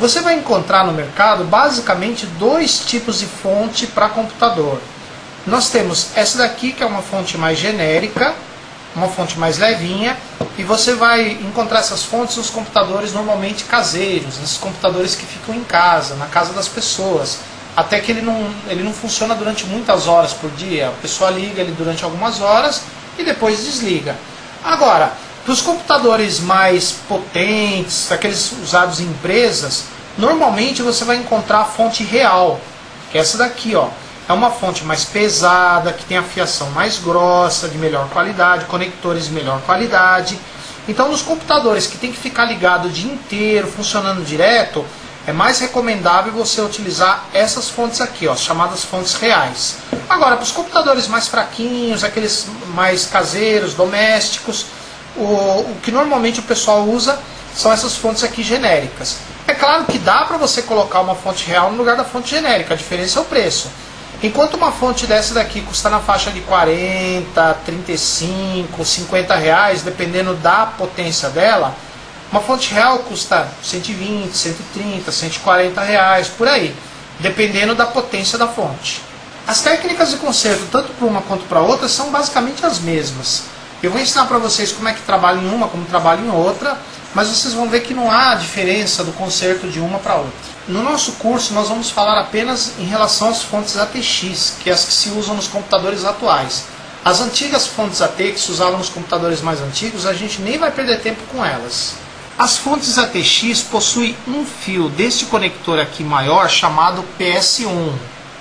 Você vai encontrar no mercado basicamente dois tipos de fonte para computador. Nós temos essa daqui, que é uma fonte mais genérica, uma fonte mais levinha, e você vai encontrar essas fontes nos computadores normalmente caseiros, nesses computadores que ficam em casa, na casa das pessoas. Até que ele não funciona durante muitas horas por dia. A pessoa liga ele durante algumas horas e depois desliga. Agora, para os computadores mais potentes, aqueles usados em empresas, normalmente você vai encontrar a fonte real, que é essa daqui, ó. É uma fonte mais pesada, que tem a fiação mais grossa, de melhor qualidade, conectores de melhor qualidade. Então, nos computadores que tem que ficar ligado o dia inteiro, funcionando direto, é mais recomendável você utilizar essas fontes aqui, ó, chamadas fontes reais. Agora, para os computadores mais fraquinhos, aqueles mais caseiros, domésticos, o que normalmente o pessoal usa são essas fontes aqui genéricas. É claro que dá para você colocar uma fonte real no lugar da fonte genérica, a diferença é o preço. Enquanto uma fonte dessa daqui custa na faixa de 40, 35, 50 reais, dependendo da potência dela, uma fonte real custa 120, 130, 140 reais, por aí, dependendo da potência da fonte. As técnicas de conserto, tanto para uma quanto para outra, são basicamente as mesmas. Eu vou ensinar para vocês como é que trabalha em uma, como trabalha em outra, mas vocês vão ver que não há diferença do conserto de uma para outra. No nosso curso nós vamos falar apenas em relação às fontes ATX, que é as que se usam nos computadores atuais. As antigas fontes AT que se usavam nos computadores mais antigos, a gente nem vai perder tempo com elas. As fontes ATX possuem um fio deste conector aqui maior chamado PS1,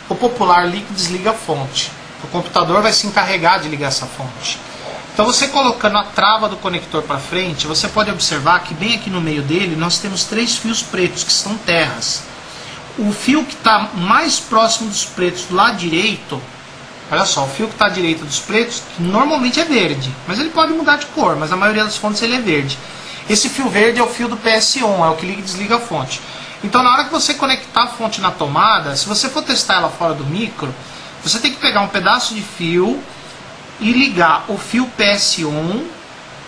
o popular liga e desliga a fonte. O computador vai se encarregar de ligar essa fonte. Então você colocando a trava do conector para frente, você pode observar que bem aqui no meio dele nós temos 3 fios pretos, que são terras. O fio que está mais próximo dos pretos do lado direito, olha só, o fio que está à direita dos pretos, que normalmente é verde, mas ele pode mudar de cor, mas na maioria das fontes ele é verde. Esse fio verde é o fio do PS1, é o que liga e desliga a fonte. Então na hora que você conectar a fonte na tomada, se você for testar ela fora do micro, você tem que pegar um pedaço de fio e ligar o fio PS1,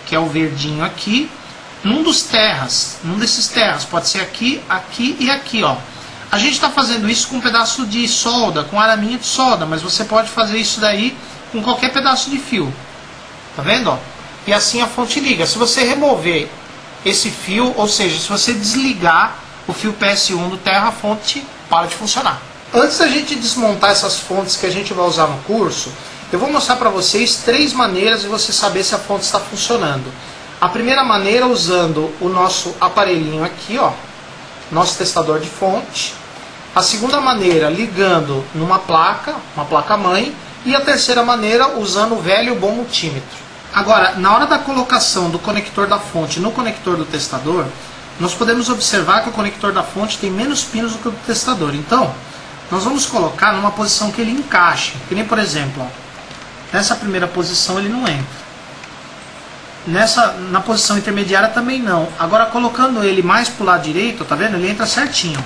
que é o verdinho aqui, num desses terras, pode ser aqui, aqui e aqui, ó. A gente está fazendo isso com um pedaço de solda, com araminha de solda, mas você pode fazer isso daí com qualquer pedaço de fio. Tá vendo, ó? E assim a fonte liga. Se você remover esse fio, ou seja, se você desligar o fio PS1 do terra, a fonte para de funcionar. Antes da gente desmontar essas fontes que a gente vai usar no curso, eu vou mostrar para vocês 3 maneiras de você saber se a fonte está funcionando. A primeira maneira usando o nosso aparelhinho aqui, ó, nosso testador de fonte. A segunda maneira ligando numa placa, uma placa-mãe. E a terceira maneira usando o velho e bom multímetro. Agora, na hora da colocação do conector da fonte no conector do testador, nós podemos observar que o conector da fonte tem menos pinos do que o do testador. Então, nós vamos colocar numa posição que ele encaixe. Que nem, por exemplo, ó, nessa primeira posição ele não entra. Na posição intermediária também não. Agora colocando ele mais para o lado direito, tá vendo? Ele entra certinho.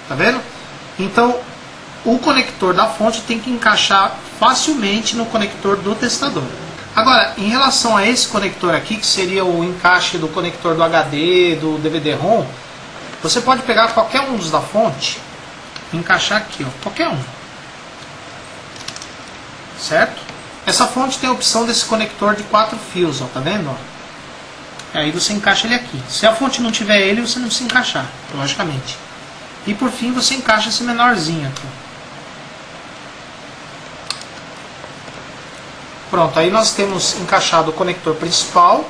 Tá vendo? Então o conector da fonte tem que encaixar facilmente no conector do testador. Agora, em relação a esse conector aqui, que seria o encaixe do conector do HD, do DVD-ROM, você pode pegar qualquer um dos da fonte e encaixar aqui, ó, qualquer um. Certo? Essa fonte tem a opção desse conector de 4 fios, ó, tá vendo? Ó? Aí você encaixa ele aqui. Se a fonte não tiver ele, você não precisa encaixar, logicamente. E por fim você encaixa esse menorzinho aqui. Pronto, aí nós temos encaixado o conector principal,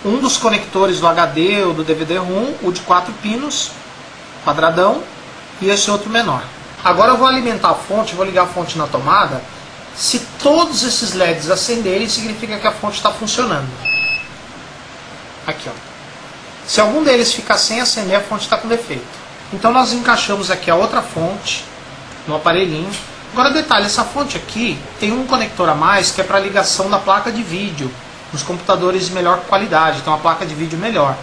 um dos conectores do HD ou do DVD-ROM, o de 4 pinos, quadradão, e esse outro menor. Agora eu vou alimentar a fonte, vou ligar a fonte na tomada. Se todos esses LEDs acenderem, significa que a fonte está funcionando. Aqui, ó. Se algum deles ficar sem acender, a fonte está com defeito. Então nós encaixamos aqui a outra fonte no aparelhinho. Agora detalhe, essa fonte aqui tem um conector a mais que é para ligação da placa de vídeo nos computadores de melhor qualidade, então a placa de vídeo melhor.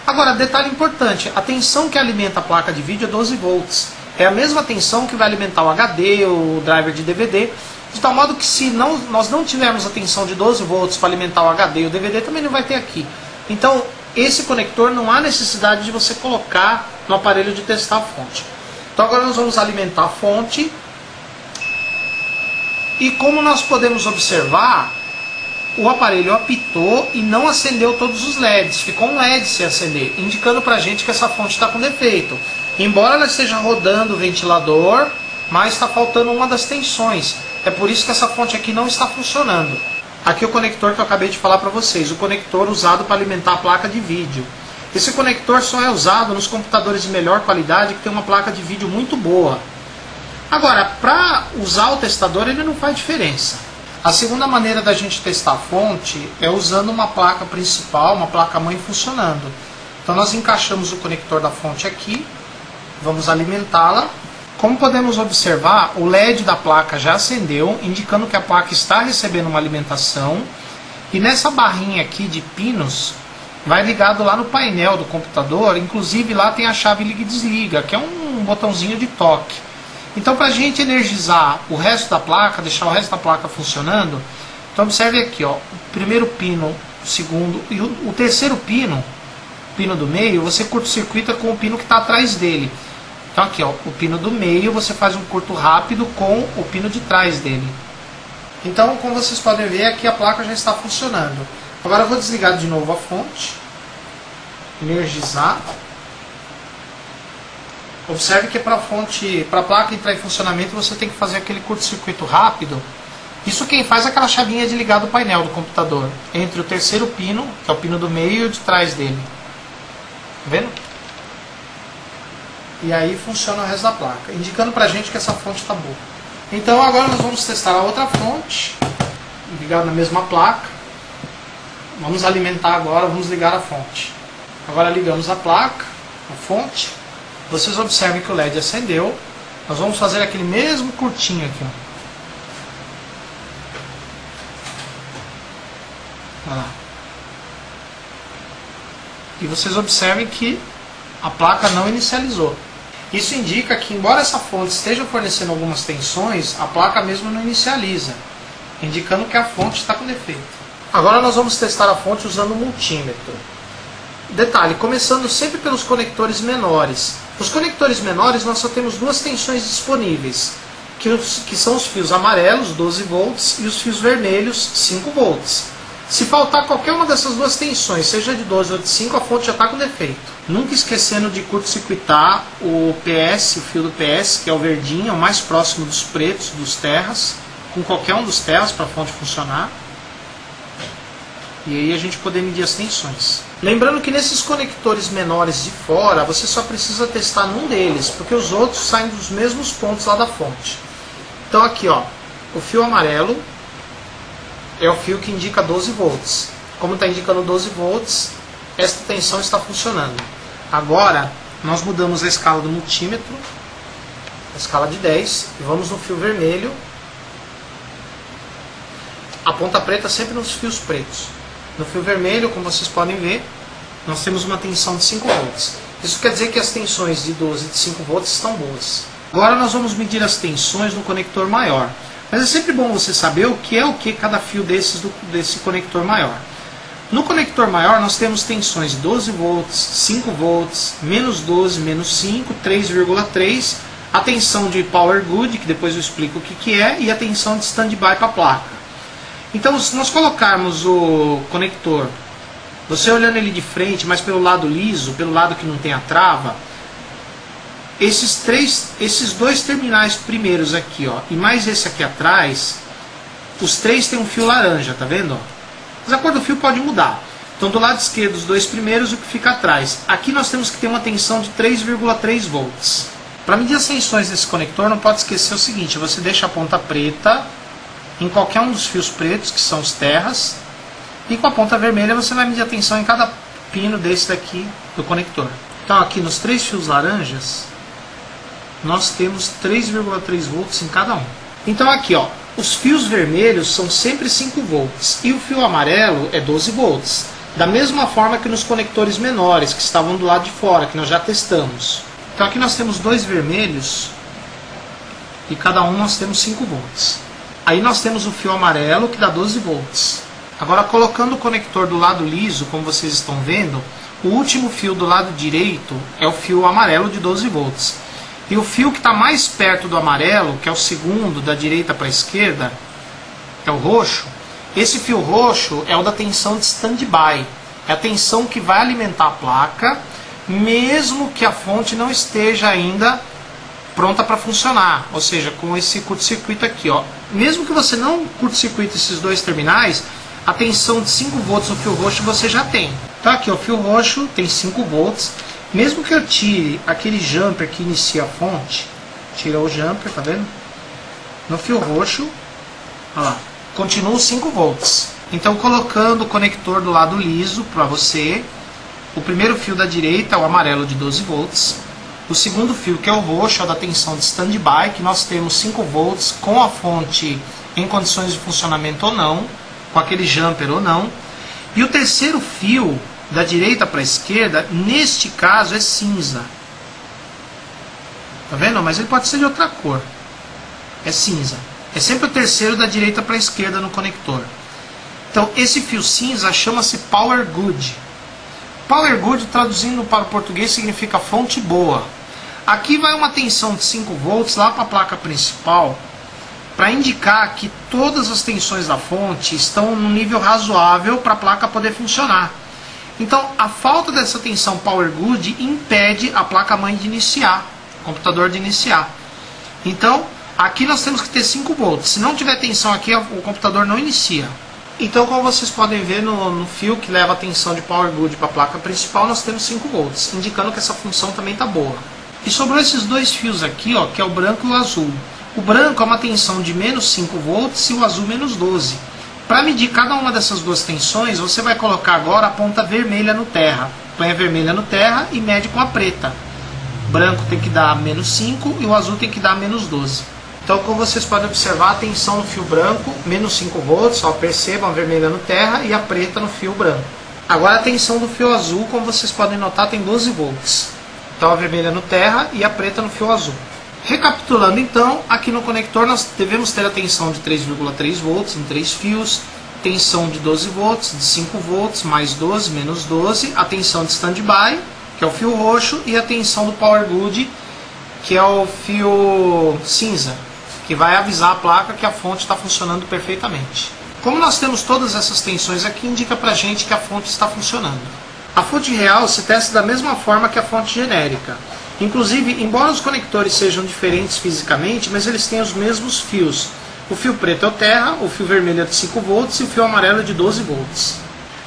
Agora, detalhe importante, a tensão que alimenta a placa de vídeo é 12 volts. É a mesma tensão que vai alimentar o HD, o driver de DVD, de tal modo que se nós não tivermos a tensão de 12 volts para alimentar o HD e o DVD, também não vai ter aqui. Então, esse conector não há necessidade de você colocar no aparelho de testar a fonte. Então agora nós vamos alimentar a fonte. E como nós podemos observar, o aparelho apitou e não acendeu todos os LEDs. Ficou um LED sem acender, indicando para a gente que essa fonte está com defeito. Embora ela esteja rodando o ventilador, mas está faltando uma das tensões. É por isso que essa fonte aqui não está funcionando. Aqui o conector que eu acabei de falar para vocês, o conector usado para alimentar a placa de vídeo. Esse conector só é usado nos computadores de melhor qualidade que tem uma placa de vídeo muito boa. Agora, para usar o testador ele não faz diferença. A segunda maneira da gente testar a fonte é usando uma placa principal, uma placa mãe funcionando. Então nós encaixamos o conector da fonte aqui, vamos alimentá-la. Como podemos observar, o LED da placa já acendeu, indicando que a placa está recebendo uma alimentação. E nessa barrinha aqui de pinos, vai ligado lá no painel do computador, inclusive lá tem a chave liga e desliga, que é um botãozinho de toque. Então para a gente energizar o resto da placa, deixar o resto da placa funcionando, então observe aqui, ó, o primeiro pino, o segundo e o terceiro pino, o pino do meio, você curto-circuita com o pino que está atrás dele. Então aqui, ó, o pino do meio você faz um curto rápido com o pino de trás dele. Então, como vocês podem ver, aqui a placa já está funcionando. Agora eu vou desligar de novo a fonte, energizar. Observe que para a placa entrar em funcionamento você tem que fazer aquele curto-circuito rápido. Isso quem faz é aquela chavinha de ligar do painel do computador, entre o terceiro pino, que é o pino do meio, e o de trás dele. Tá vendo? E aí funciona o resto da placa, indicando pra gente que essa fonte está boa. Então agora nós vamos testar a outra fonte, ligada na mesma placa. Vamos alimentar agora, vamos ligar a fonte. Agora ligamos a placa, a fonte. Vocês observem que o LED acendeu. Nós vamos fazer aquele mesmo curtinho aqui, ó. Olha lá. E vocês observem que a placa não inicializou. Isso indica que, embora essa fonte esteja fornecendo algumas tensões, a placa mesmo não inicializa, indicando que a fonte está com defeito. Agora nós vamos testar a fonte usando o multímetro. Detalhe, começando sempre pelos conectores menores. Os conectores menores nós só temos duas tensões disponíveis, que são os fios amarelos, 12 volts, e os fios vermelhos, 5 volts. Se faltar qualquer uma dessas duas tensões, seja de 12 ou de 5, a fonte já está com defeito. Nunca esquecendo de curto-circuitar o PS, o fio do PS, que é o verdinho, é o mais próximo dos pretos, dos terras, com qualquer um dos terras para a fonte funcionar. E aí a gente poder medir as tensões. Lembrando que nesses conectores menores de fora, você só precisa testar num deles, porque os outros saem dos mesmos pontos lá da fonte. Então aqui, ó, o fio amarelo é o fio que indica 12 volts. Como está indicando 12 volts, esta tensão está funcionando. Agora, nós mudamos a escala do multímetro, a escala de 10, e vamos no fio vermelho. A ponta preta sempre nos fios pretos. No fio vermelho, como vocês podem ver, nós temos uma tensão de 5 volts. Isso quer dizer que as tensões de 12 e de 5 volts estão boas. Agora nós vamos medir as tensões no conector maior. Mas é sempre bom você saber o que cada fio desse conector maior. No conector maior nós temos tensões de 12 volts, 5 volts, menos 12, menos 5, 3,3, a tensão de power good, que depois eu explico o que é, e a tensão de standby para a placa. Então, se nós colocarmos o conector, você olhando ele de frente, mas pelo lado liso, pelo lado que não tem a trava, esses dois terminais primeiros aqui, ó, e mais esse aqui atrás, os três têm um fio laranja, tá vendo? Mas a cor do fio pode mudar. Então, do lado esquerdo, os dois primeiros, o que fica atrás. Aqui nós temos que ter uma tensão de 3,3 volts. Para medir as tensões desse conector, não pode esquecer o seguinte: você deixa a ponta preta em qualquer um dos fios pretos, que são os terras, e com a ponta vermelha você vai medir a tensão em cada pino desse daqui do conector. Então, aqui nos três fios laranjas, nós temos 3,3 volts em cada um. Então aqui, ó, os fios vermelhos são sempre 5 volts e o fio amarelo é 12 volts. Da mesma forma que nos conectores menores, que estavam do lado de fora, que nós já testamos. Então aqui nós temos dois vermelhos e cada um nós temos 5 volts. Aí nós temos o fio amarelo que dá 12 volts. Agora, colocando o conector do lado liso, como vocês estão vendo, o último fio do lado direito é o fio amarelo de 12 volts. E o fio que está mais perto do amarelo, que é o segundo da direita para a esquerda, é o roxo. Esse fio roxo é o da tensão de standby. É a tensão que vai alimentar a placa, mesmo que a fonte não esteja ainda pronta para funcionar. Ou seja, com esse curto-circuito aqui, ó. Mesmo que você não curto-circuite esses dois terminais, a tensão de 5 volts no fio roxo você já tem. Então aqui, o fio roxo tem 5 volts. Mesmo que eu tire aquele jumper que inicia a fonte, tira o jumper, tá vendo? No fio roxo, olha lá, continua 5 volts. Então, colocando o conector do lado liso para você, o primeiro fio da direita é o amarelo de 12 volts. O segundo fio, que é o roxo, é da tensão de standby, que nós temos 5 volts com a fonte em condições de funcionamento ou não, com aquele jumper ou não. E o terceiro fio, da direita para a esquerda, neste caso é cinza. Tá vendo? Mas ele pode ser de outra cor. É cinza. É sempre o terceiro da direita para a esquerda no conector. Então esse fio cinza chama-se Power Good. Power Good, traduzindo para o português, significa fonte boa. Aqui vai uma tensão de 5 volts lá para a placa principal, para indicar que todas as tensões da fonte estão num nível razoável para a placa poder funcionar. Então, a falta dessa tensão Power Good impede a placa-mãe de iniciar, o computador de iniciar. Então, aqui nós temos que ter 5 volts. Se não tiver tensão aqui, o computador não inicia. Então, como vocês podem ver no fio que leva a tensão de Power Good para a placa principal, nós temos 5 volts, indicando que essa função também está boa. E sobrou esses dois fios aqui, ó, que é o branco e o azul. O branco é uma tensão de menos 5 volts e o azul menos 12. Para medir cada uma dessas duas tensões, você vai colocar agora a ponta vermelha no terra. Põe a vermelha no terra e mede com a preta. O branco tem que dar menos 5 e o azul tem que dar menos 12. Então, como vocês podem observar, a tensão no fio branco, menos 5 volts, ó, percebam a vermelha no terra e a preta no fio branco. Agora a tensão do fio azul, como vocês podem notar, tem 12 volts. Então a vermelha no terra e a preta no fio azul. Recapitulando então, aqui no conector nós devemos ter a tensão de 3,3 volts em 3 fios, tensão de 12 volts, de 5 volts, mais 12, menos 12, a tensão de standby, que é o fio roxo, e a tensão do Power Good, que é o fio cinza, que vai avisar a placa que a fonte está funcionando perfeitamente. Como nós temos todas essas tensões aqui, indica pra gente que a fonte está funcionando. A fonte real se testa da mesma forma que a fonte genérica. Inclusive, embora os conectores sejam diferentes fisicamente, mas eles têm os mesmos fios. O fio preto é o terra, o fio vermelho é de 5 volts e o fio amarelo é de 12 volts.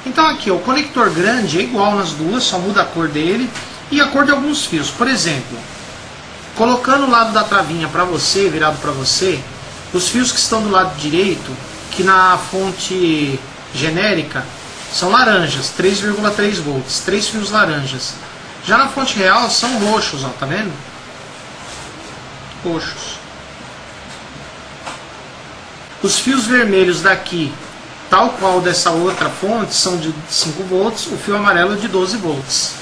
Então aqui, ó, o conector grande é igual nas duas, só muda a cor dele e a cor de alguns fios. Por exemplo, colocando o lado da travinha para você, virado para você, os fios que estão do lado direito, que na fonte genérica são laranjas, 3,3 volts, 3 fios laranjas. Já na fonte real são roxos, ó, tá vendo? Roxos. Os fios vermelhos daqui, tal qual dessa outra fonte, são de 5 volts, o fio amarelo é de 12 volts.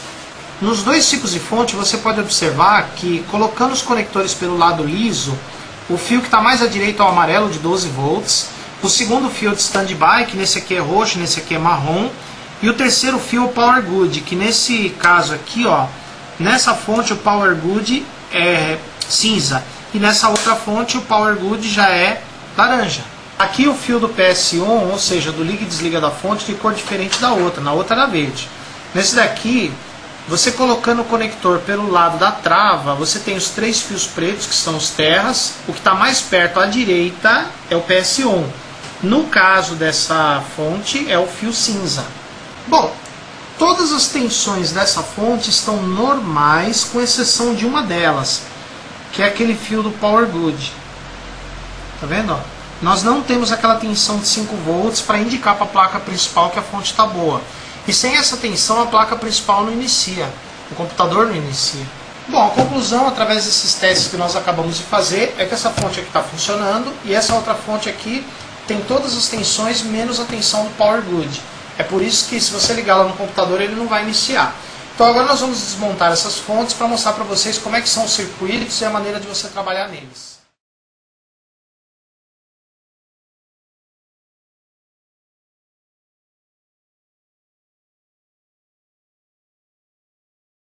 Nos dois tipos de fonte você pode observar que, colocando os conectores pelo lado liso, o fio que está mais à direita é o amarelo de 12 volts, o segundo fio é de standby, que nesse aqui é roxo, nesse aqui é marrom, e o terceiro fio é o Power Good, que nesse caso aqui, ó, nessa fonte o Power Good é cinza, e nessa outra fonte o Power Good já é laranja. Aqui o fio do PS-on, ou seja, do liga e desliga da fonte, tem cor diferente da outra, na outra era verde. Nesse daqui, você colocando o conector pelo lado da trava, você tem os 3 fios pretos, que são os terras, o que está mais perto à direita é o PS-on. No caso dessa fonte, é o fio cinza. Bom, todas as tensões dessa fonte estão normais, com exceção de uma delas, que é aquele fio do Power Good. Tá vendo? Ó? Nós não temos aquela tensão de 5 volts para indicar para a placa principal que a fonte está boa. E sem essa tensão a placa principal não inicia, o computador não inicia. Bom, a conclusão através desses testes que nós acabamos de fazer é que essa fonte aqui está funcionando e essa outra fonte aqui tem todas as tensões menos a tensão do Power Good. É por isso que se você ligar lá no computador ele não vai iniciar. Então agora nós vamos desmontar essas fontes para mostrar para vocês como é que são os circuitos e a maneira de você trabalhar neles.